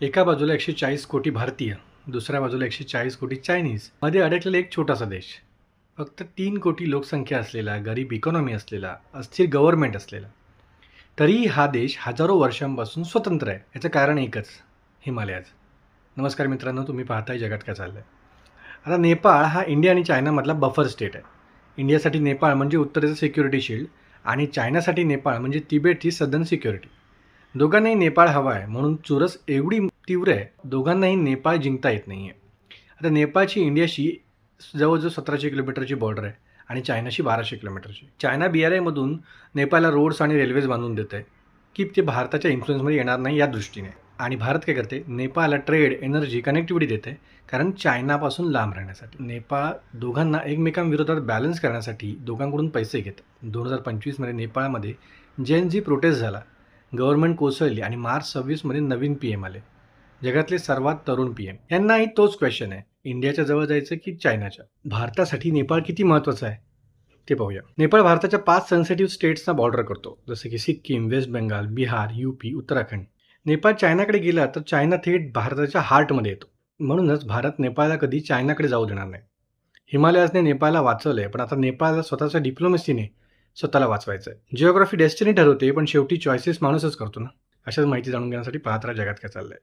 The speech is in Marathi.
एका बाजूला 140 कोटी भारतीय, दुसऱ्या बाजूला 140 कोटी चायनीज, मध्ये अडकलेला एक छोटासा देश. फक्त 3 कोटी लोकसंख्या असलेला, गरीब इकॉनॉमी असलेला, अस्थिर गव्हर्नमेंट असलेला. तरीही हा देश हजारो वर्षांपासून स्वतंत्र आहे. याचं कारण एकच, हिमालयाज. नमस्कार मित्रांनो, तुम्ही पाहताय जगात काय चाललंय. आता नेपाळ हा इंडिया आणि चायनामधला बफर स्टेट आहे. इंडियासाठी नेपाळ म्हणजे उत्तरेचं सिक्युरिटी शील्ड आणि चायनासाठी नेपाळ म्हणजे तिबेटची सदर्न सिक्युरिटी. दोघांनाही नेपाळ हवा आहे, म्हणून चुरस एवढी तीव्र आहे, दोघांनाही नेपाळ जिंकता येत नाही आहे. आता नेपाळची इंडियाशी जवळजवळ 1700 किलोमीटरची बॉर्डर आहे आणि चायनाशी 1200 किलोमीटरची. चायना BRI नेपाळला रोड्स आणि रेल्वेज बांधून देत आहे की ते भारताच्या इन्फ्लुएन्समध्ये येणार नाही या दृष्टीने. आणि भारत काय करते, नेपाळला ट्रेड, एनर्जी, कनेक्टिव्हिटी देते, कारण चायनापासून लांब राहण्यासाठी. नेपाळ दोघांना एकमेकांविरोधात बॅलन्स करण्यासाठी दोघांकडून पैसे घेतं. 2025मध्ये नेपाळमध्ये जेन-झी प्रोटेस्ट झाला, गव्हर्नमेंट कोसळली आणि मार्च 26मध्ये नवीन PM आले, जगातले सर्वात तरुण PM. यांनाही तोच क्वेश्चन आहे, इंडियाच्या जवळ जायचं की चायनाच्या. भारतासाठी नेपाळ किती महत्त्वाचं आहे ते पाहूया. नेपाळ भारताच्या 5 सेन्सिटिव्ह स्टेट्सना बॉर्डर करतो, जसं की सिक्कीम, वेस्ट बेंगाल, बिहार, UP, उत्तराखंड. नेपाळ चायनाकडे गेला तर चायना थेट भारताच्या हार्टमध्ये येतो. म्हणूनच भारत नेपाळला कधी चायनाकडे जाऊ देणार नाही. हिमालयाजने नेपाळला वाचवलंय, पण आता नेपाळला स्वतःच्या डिप्लोमसीने स्वतःला वाचवायचं आहे. जिओग्राफी डेस्टिनी ठरवते, पण शेवटी चॉईसेस माणूसच करतो ना. अशाच माहिती जाणून घेण्यासाठी पाहत राहा जगात काय चाललंय.